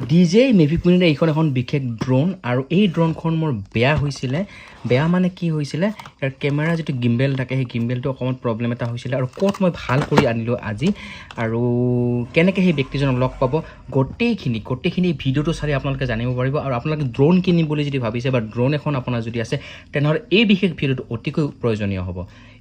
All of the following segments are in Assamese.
ডিজে মেভিক মিনিটে এইখন এখন বিশেষ ড্ৰোন আৰু এই ড্ৰোনখন মোৰ বেয়া হৈছিলে বেয়া মানে কি হৈছিলে ইয়াৰ কেমেৰা যেটো গিম্বেল থাকে সেই গিম্বেলটো অকমান প্ৰবলেম এটা হৈছিলে আৰু কোট মই ভাল কৰি আনিলো আজি আৰু কেনেকৈ সেই ব্যক্তিজনক লগ পাব গোটেইখিনি ভিডিওটো চাই আপোনালোকে জানিব পাৰিব আৰু আপোনালোকে ড্ৰোন কিনিম বুলি যদি ভাবিছে বা ড্ৰোন এখন আপোনাৰ যদি আছে তেনেহলে এই বিশেষ ভিডিওটো অতিকৈ প্ৰয়োজনীয় হ'ব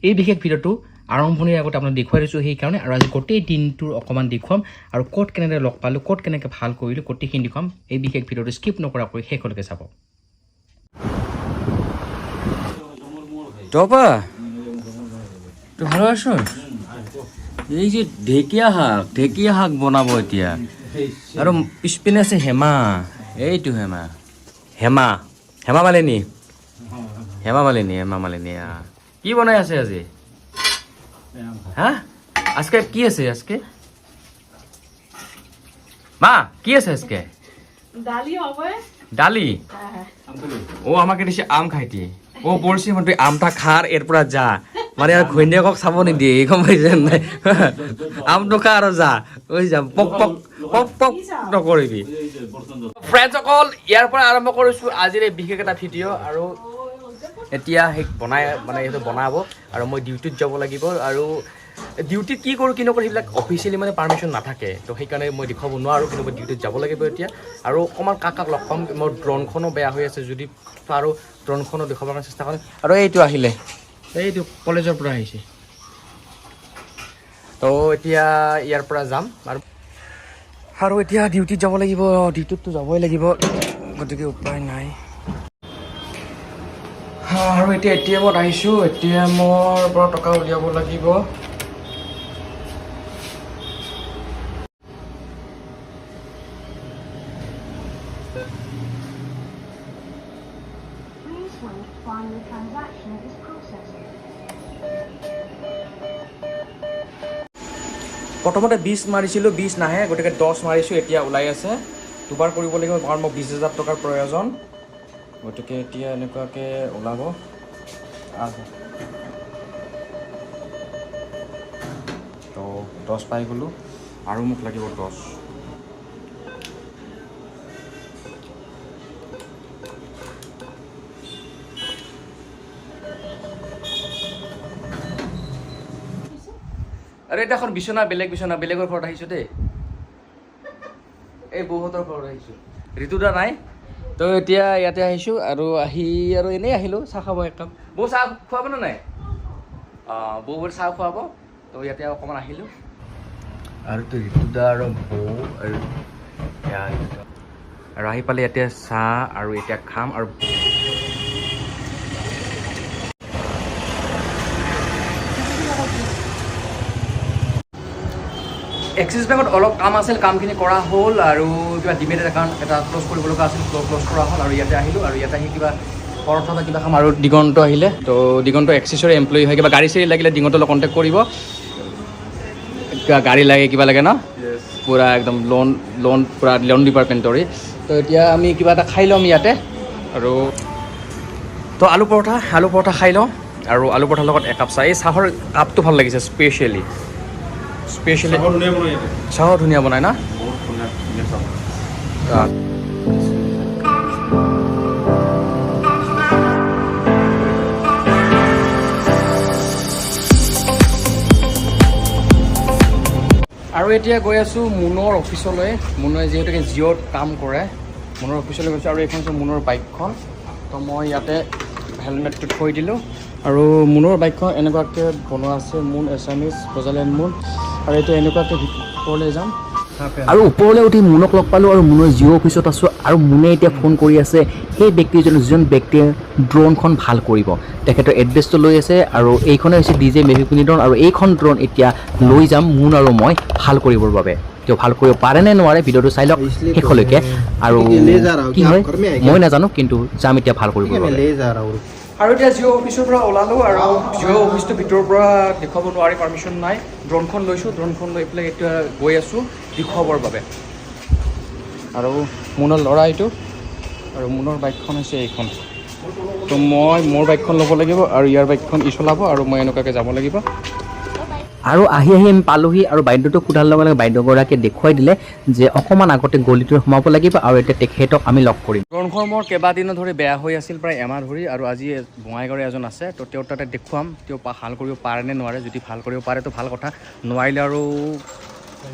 এই বিশেষ ভিডিওটো আৰম্ভণিৰ আগতে আপোনাক দেখুৱাই দিছোঁ সেই কাৰণে আৰু আজি গোটেই দিনটোৰ অকমান দেখুৱাম আৰু কোট কেনেকৈ লগ পালোঁ কোট কেনেকৈ ভাল কৰিলোঁ গোটেইখিনি দেখুৱাম এই বিশেষ ভিডিওটো স্কিপ নকৰাকৈ শেষলৈকে চাব টপা তো ভালো আছো এই যে ঢেকীয়া শাক বনাব এতিয়া আৰু পিছপিনে আছে এইটো হেমা মালিনী কি বনাই আছে আজি হ্যাঁ আজকে কি আছে আজকে মা কি আছে আজকে ডালি ও আমাকে দিছে আম খাইতি ও বলছি মানে আমটা খার এরপর যা মানে আর ঘৈণীয়েকক চাব নিদিয়ে গম পাইছে নাই আমটো খা আৰু যা ওই যা পক নকৰিবি ফ্ৰেণ্ডছ অকল ইয়াৰ পৰা আৰম্ভ কৰিছো আজিৰ এই বিশেষ এটা ভিডিঅ' আৰু এতিয়া বনাই মানে এইটো বনাব আৰু মই ডিউটিত যাব লাগিব আৰু ডিউটিত কি কৰোঁ কি নকৰোঁ সেইবিলাক অফিচিয়েলি মানে পাৰ্মিশ্যন নাথাকে তো সেইকাৰণে মই দেখুৱাব নোৱাৰোঁ কিন্তু মই ডিউটিত যাব লাগিব এতিয়া আৰু অকণমান কাক লগ পাম মোৰ ড্ৰোনখনো বেয়া হৈ আছে যদি পাৰোঁ ড্ৰোনখনো দেখুৱাবৰ কাৰণে চেষ্টা কৰিম আৰু এইটো আহিলে এইটো কলেজৰ পৰা আহিছে তো এতিয়া ইয়াৰ পৰা যাম আৰু এতিয়া ডিউটিত যাব লাগিব ডিউটিততো যাবই লাগিব গতিকে উপায় নাই আৰু এতিয়া এটিএমত আহিছোঁ এটিএমৰ পৰা টকা উলিয়াব লাগিব প্ৰথমতে 20 মাৰিছিলোঁ 20 নাহে গতিকে 10 মাৰিছোঁ এতিয়া ওলাই আছে দুবাৰ কৰিব লাগিব কাৰণ মোক 20,000 টকাৰ প্ৰয়োজন গতিকে এতিয়া এনেকুৱাকৈ ওলাব তো 10 পাই গ'লোঁ আৰু মোক লাগিব 10 আৰে এটা এখন বিছনা বেলেগৰ ঘৰত আহিছোঁ দেই এই বৌহঁতৰ ঘৰত আহিছোঁ ঋতুদা নাই তো এতিয়া ইয়াতে আহিছোঁ আৰু এনেই আহিলোঁ চাহ খাব একদম বৌ চাহ খুৱাব নে নাই বৌৰ চাহ খুৱাব তো ইয়াতে অকণমান আহিলোঁ আৰু তো ঋতুদা আৰু বৌ আৰু আহি পালে ইয়াতে চাহ আৰু এতিয়া খাম আৰু এক্সিছ বেংকত অলপ কাম আছিল কামখিনি কৰা হ'ল আৰু কিবা ডিমেট একাউণ্ট এটা ক্ল'জ কৰিব লগা আছিল ক্ল'জ কৰা হ'ল আৰু ইয়াতে আহিলোঁ আৰু ইয়াতে আহি কিবা পৰঠা বা কিবা খাম আৰু দিগন্ত আহিলে তো দিগন্ত এক্সিছৰ এমপ্লয়ী হয় কিবা গাড়ী চাড়ী লাগিলে দিগন্তৰ লগত কণ্টেক্ট কৰিব গাড়ী লাগে কিবা লাগে ন পূৰা একদম লোন ডিপাৰ্টমেণ্টৰে তো এতিয়া আমি কিবা এটা খাই ল'ম ইয়াতে আৰু তো আলু পৰঠা খাই লওঁ আৰু আলু পৰঠাৰ লগত একাপ চাহ এই চাহৰ কাপটো ভাল লাগিছে স্পেচিয়েলি চাহো ধুনীয়া বনায় না আৰু এতিয়া গৈ আছোঁ মুনৰ অফিচলৈ মুনে যিহেতুকে জিঅ'ত কাম কৰে মুনৰ অফিচলৈ গৈছোঁ আৰু এইখন হৈছে মুনৰ বাইকখন তো মই ইয়াতে হেলমেটটো থৈ দিলোঁ আৰু মুনৰ বাইকখন এনেকুৱাকৈ বনোৱা আছে মুন এছামিজ বজালেণ্ড মুন আৰু এতিয়া এনেকুৱাকৈ ওপৰলৈ যাম আৰু ওপৰলৈ উঠি মুনক লগ পালোঁ আৰু মুনৰ জিঅ' অফিচত আছোঁ আৰু মুনে এতিয়া ফোন কৰি আছে সেই যিজন ব্যক্তিয়ে ড্ৰোনখন ভাল কৰিব তেখেতৰ এড্ৰেছটো লৈ আছে আৰু এইখনে হৈছে ডিজে মেভিক ড্ৰোন আৰু এইখন ড্ৰোন এতিয়া লৈ যাম মুন আৰু মই ভাল কৰিবৰ বাবে তেওঁ ভাল কৰিব পাৰে নে নোৱাৰে ভিডিঅ'টো চাই লওক শেষলৈকে আৰু কি হয় মই নাজানো কিন্তু যাম এতিয়া ভাল কৰিব আৰু এতিয়া জিঅ' অফিচৰ পৰা ওলালোঁ আৰু জিঅ' অফিচটোৰ ভিতৰৰ পৰা দেখুৱাব নোৱাৰি পাৰ্মিশ্যন নাই ড্ৰোনখন লৈছোঁ ড্ৰোনখন লৈ পেলাই এতিয়া গৈ আছোঁ দেখুৱাবৰ বাবে আৰু মুনৰ ল'ৰা এইটো আৰু মুনৰ বাইকখন হৈছে এইখন তো মই মোৰ বাইকখন ল'ব লাগিব আৰু ইয়াৰ বাইকখন ই চলাব আৰু মই এনেকুৱাকৈ যাব লাগিব আৰু আহি আমি পালোহি আৰু বাইদেউটোক সোধাৰ লগে লগে বাইদেউগৰাকীয়ে দেখুৱাই দিলে যে অকণমান আগতে গলিটোত সোমাব লাগিব আৰু এতিয়া তেখেতক আমি লগ কৰিম। ড্ৰোনখন মোৰ কেইবাদিনো ধৰি বেয়া হৈ আছিল, প্ৰায় এমাহ ধৰি, আৰু আজি বঙাইগাঁৱৰ এজন আছে, তো তেওঁৰ তাতে দেখুৱাম তেওঁ ভাল কৰিব পাৰে নে নোৱাৰে। যদি ভাল কৰিব পাৰে তো ভাল কথা, নোৱাৰিলে আৰু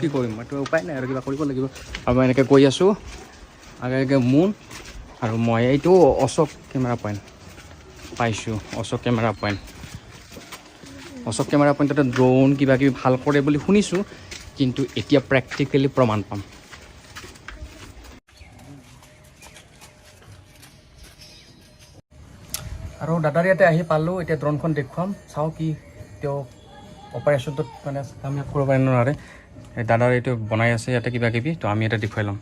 কি কৰিম, এইটো উপায় নাই আৰু কিবা কৰিব লাগিব। আৰু মই এনেকৈ গৈ আছোঁ আগে মুন, আৰু মই এইটো অশোক কেমেৰা পইণ্ট পাইছোঁ। অশোক কেমেৰা পইণ্টতে ড্ৰোন কিবা কিবি ভাল কৰে বুলি শুনিছোঁ, কিন্তু এতিয়া প্ৰেক্টিকেলি প্ৰমাণ পাম। আৰু দাদাৰ ইয়াতে আহি পালোঁ, এতিয়া ড্ৰোনখন দেখুৱাম, চাওঁ কি তেওঁ অপাৰেশ্যনটোত মানে কাময়াব কৰিব পাৰে নোৱাৰে। দাদাৰ এইটো বনাই আছে ইয়াতে কিবা কিবি, তো আমি এটা দেখুৱাই ল'ম।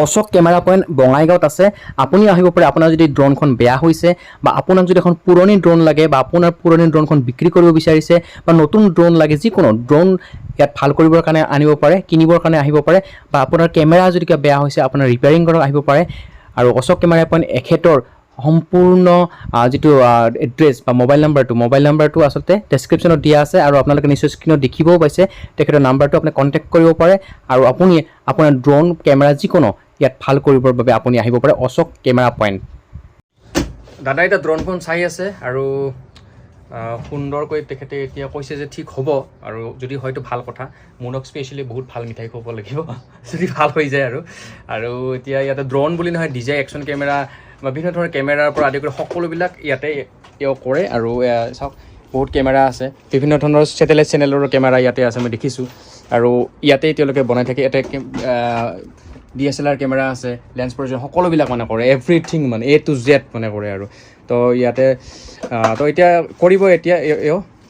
অশোক কেমেৰা পইণ্ট বঙাইগাঁৱত আছে। আপুনি আহিব পাৰে আপোনাৰ যদি ড্ৰোনখন বেয়া হৈছে, বা আপোনাক যদি এখন পুৰণি ড্ৰোন লাগে, বা আপোনাৰ পুৰণি ড্ৰোনখন বিক্ৰী কৰিব বিচাৰিছে, বা নতুন ড্ৰোন লাগে, যিকোনো ড্ৰোন ইয়াত ভাল কৰিবৰ কাৰণে আনিব পাৰে, কিনিবৰ কাৰণে আহিব পাৰে, বা আপোনাৰ কেমেৰা যদি কিবা বেয়া হৈছে আপোনাৰ ৰিপেয়াৰিং কৰিব আহিব পাৰে। আৰু অশোক কেমেৰা পইণ্ট এখেতৰ সম্পূৰ্ণ যিটো এড্ৰেছ বা মোবাইল নাম্বাৰটো আচলতে ডেছক্ৰিপশ্যনত দিয়া আছে, আৰু আপোনালোকে নিশ্চয় স্ক্ৰীণত দেখিবও পাইছে। তেখেতৰ নাম্বাৰটো আপুনি কণ্টেক্ট কৰিব পাৰে, আৰু আপুনি আপোনাৰ ড্ৰোন কেমেৰা যিকোনো ইয়াত ভাল কৰিবৰ বাবে আপুনি আহিব পাৰে অশোক কেমেৰা পইণ্ট। দাদা এতিয়া ড্ৰোনখন চাই আছে, আৰু সুন্দৰকৈ তেখেতে এতিয়া কৈছে যে ঠিক হ'ব, আৰু যদি হয়তো ভাল কথা। মোনক স্পেচিয়েলি বহুত ভাল মিঠাই খুৱাব লাগিব যদি ভাল হৈ যায়। আৰু এতিয়া ইয়াতে ড্ৰোন বুলি নহয়, ডিজে একশ্যন কেমেৰা বা বিভিন্ন ধৰণৰ কেমেৰাৰ পৰা আদি কৰি সকলোবিলাক ইয়াতে তেওঁ কৰে। আৰু চাওক বহুত কেমেৰা আছে, বিভিন্ন ধৰণৰ ছেটেলাইট চেনেলৰো কেমেৰা ইয়াতে আছে, মই দেখিছোঁ। আৰু ইয়াতেই তেওঁলোকে বনাই থাকে। ইয়াতে DSLR কেমেৰা আছে, লেন্স প্ৰজেক্ট সকলোবিলাক মানে কৰে, এভৰিথিং মানে A to Z মানে কৰে। আৰু তো ইয়াতে তো এতিয়া কৰিব, এতিয়া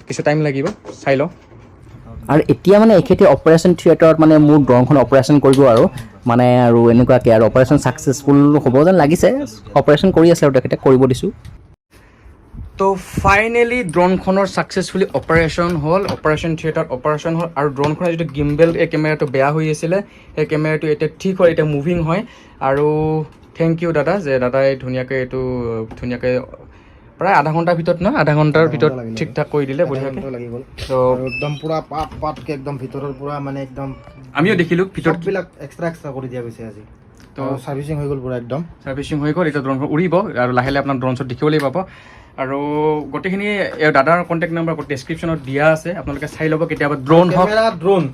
কিছু টাইম লাগিব, চাই লওঁ। আৰু এতিয়া মানে এখেতে অপাৰেশ্যন থিয়েটাৰত মানে মোৰ ড্ৰোনখন অপাৰেশ্যন কৰিব, আৰু মানে আৰু এনেকুৱাকৈ আৰু অপাৰেশ্যন ছাকচেছফুল হ'ব যেন লাগিছে। অপাৰেশ্যন কৰি আছে আৰু তেখেতে কৰিব দিছোঁ। তো ফাইনেলি ড্ৰোনখনৰ ছাকচেছফুলি অপাৰেশ্যন থিয়েটাৰত অপাৰেশ্যন হ'ল। আৰু ড্ৰোনখনৰ যিটো গিম্বেল এই কেমেৰাটো বেয়া হৈ আছিলে, সেই কেমেৰাটো এতিয়া ঠিক হয়, এতিয়া মুভিং হয়। আৰু থেংক ইউ দাদা, যে দাদাই ধুনীয়াকৈ এইটো প্ৰায় আধা ঘণ্টাৰ ভিতৰত ঠিক ঠাক কৰি দিলে বঢ়িয়াকৈ। তো একদম পুৰা পাতকৈ একদম ভিতৰৰ পৰা মানে একদম আমিও দেখিলোঁ ভিতৰবিলাক এক্সট্ৰা কৰি দিয়া গৈছে আজি। তো ছাৰ্ভিচিং হৈ গ'ল পুৰা একদম। ছাৰ্ভিচিং হৈ গ'ল, এতিয়া ড্ৰোনখন উৰিব, আৰু লাহে লাহে আপোনাৰ ড্ৰোনছত দেখিবলৈ পাব। আৰু গোটেইখিনি দাদাৰ কণ্টেক্ট নাম্বাৰ ডেছক্ৰিপশ্যনত দিয়া আছে, আপোনালোকে চাই ল'ব। কেতিয়াবা ড্ৰোন হওক,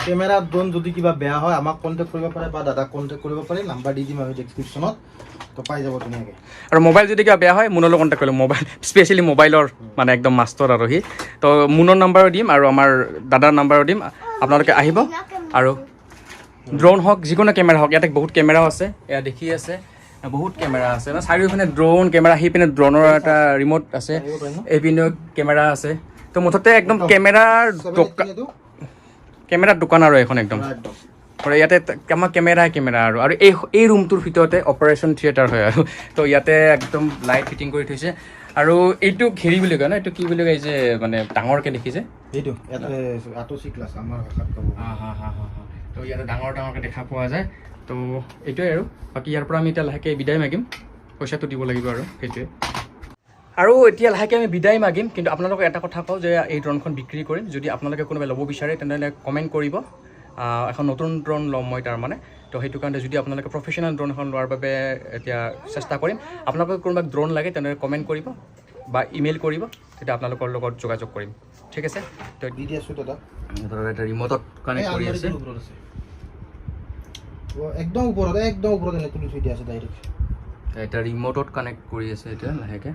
কেমেৰা ড্ৰোন যদি কিবা বেয়া হয় আমাক কণ্টেক্ট কৰিব পাৰে, বা দাদাক কণ্টেক্ট কৰিব পাৰে। নাম্বাৰ দি দিম আমি ডেছক্ৰিপশ্যনত, তো পাই যাব ধুনীয়াকৈ। আৰু মোবাইল যদি কিবা বেয়া হয় মুনৰ লগত কণ্টেক্ট কৰিলোঁ। মোবাইল স্পেচিয়েলি মোবাইলৰ মানে একদম মাষ্টৰ আৰু সি। তো মুনৰ নাম্বাৰো দিম আৰু আমাৰ দাদাৰ নাম্বাৰো দিম, আপোনালোকে আহিব। আৰু ড্ৰোন হওক, যিকোনো কেমেৰা হওক, ইয়াতে বহুত কেমেৰাও আছে, এয়া দেখি আছে, বহুত কেমেৰা আছে মানে চাৰিওপিনে ড্ৰোন কেমেৰা। সিপিনে ড্ৰোনৰ এটা ৰিম'ট আছে, এইপিনেও কেমেৰা আছে। তো মুঠতে একদম কেমেৰাৰ দোকান আৰু এখন একদম। আৰু ইয়াতে আমাৰ কেমেৰা আৰু এই ৰুমটোৰ ভিতৰতে অপাৰেশ্যন থিয়েটাৰ হয়। আৰু তো ইয়াতে একদম লাইট ফিটিং কৰি থৈছে। আৰু এইটো হেৰি বুলি কয় ন, এইটো কি বুলি কয় যে মানে ডাঙৰকৈ দেখিছে, এইটো আমাৰ ভাষাত ক'ব। তো ইয়াতে ডাঙৰকৈ দেখা পোৱা যায়। তো এইটোৱে আৰু বাকী ইয়াৰ পৰা আমি এতিয়া লাহেকৈ বিদায় মাগিম, পইচাটো দিব লাগিব আৰু সেইটোৱে। আৰু এতিয়া লাহেকৈ আমি বিদায় মাগিম, কিন্তু আপোনালোকক এটা কথা কওঁ যে এই ড্ৰোনখন বিক্ৰী কৰিম। যদি আপোনালোকে কোনোবাই ল'ব বিচাৰে তেনেহ'লে কমেণ্ট কৰিব। এখন নতুন ড্ৰোন ল'ম মই তাৰমানে। তো সেইটো কাৰণে যদি আপোনালোকে প্ৰফেশ্যনেল ড্ৰোন এখন লোৱাৰ বাবে এতিয়া চেষ্টা কৰিম। আপোনালোকে কোনোবাক ড্ৰোন লাগে তেনেহ'লে কমেণ্ট কৰিব বা ইমেইল কৰিব, তেতিয়া আপোনালোকৰ লগত যোগাযোগ কৰিম, ঠিক আছে। তো দি দি আছোঁ দাদা, এটা ৰিম'টত কানেক্ট কৰি আছে, একদম ওপৰত এনে তুলি থৈ দিয়া আছে ডাইৰেক্ট। এটা ৰিম'টত কানেক্ট কৰি আছে এতিয়া লাহেকৈ।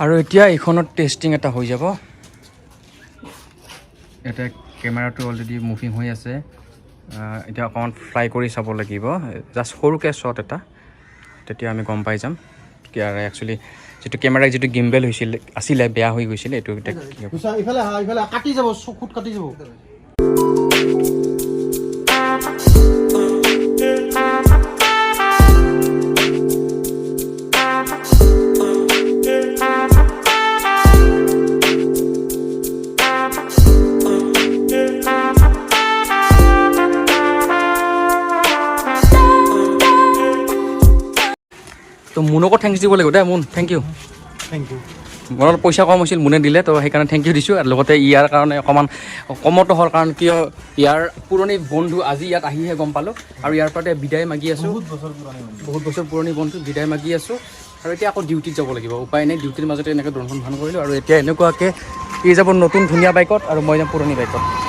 আৰু এতিয়া এইখনত টেষ্টিং এটা হৈ যাব। এটা কেমেৰাটো অলৰেডি মুভিং হৈ আছে, এতিয়া অকণমান ফ্লাই কৰি চাব লাগিব, জাষ্ট সৰুকৈ শ্বট এটা, তেতিয়া আমি গম পাই যাম কি আৰু একচুৱেলি যিটো কেমেৰাৰ যিটো গিম্বেল আছিলে বেয়া হৈ গৈছিলে, এইটো এতিয়া ইফালে কাটি যাব, চকুত কাটি যাব। তো মুনকো থেংকছ দিব লাগিব দেই। মুন থেংক ইউ। মোৰ পইচা কম হৈছিল মুনে দিলে, তো সেইকাৰণে থেংক ইউ দিছোঁ। আৰু লগতে ইয়াৰ কাৰণে অকণমান কমতো হ'ল, কাৰণ কিয় ইয়াৰ পুৰণি বন্ধু আজি ইয়াত আহিহে গম পালোঁ। আৰু ইয়াৰ পৰা বিদায় মাগি আছোঁ, বহুত বছৰ পুৰণি বন্ধু বিদায় মাগি আছোঁ। আৰু এতিয়া আকৌ ডিউটিত যাব লাগিব, উপায় নাই। ডিউটিৰ মাজতে এনেকৈ ড্ৰোনখন ভাল কৰিলোঁ, আৰু এতিয়া এনেকুৱাকৈ ই যাব নতুন ধুনীয়া বাইকত আৰু মই যাম পুৰণি বাইকত।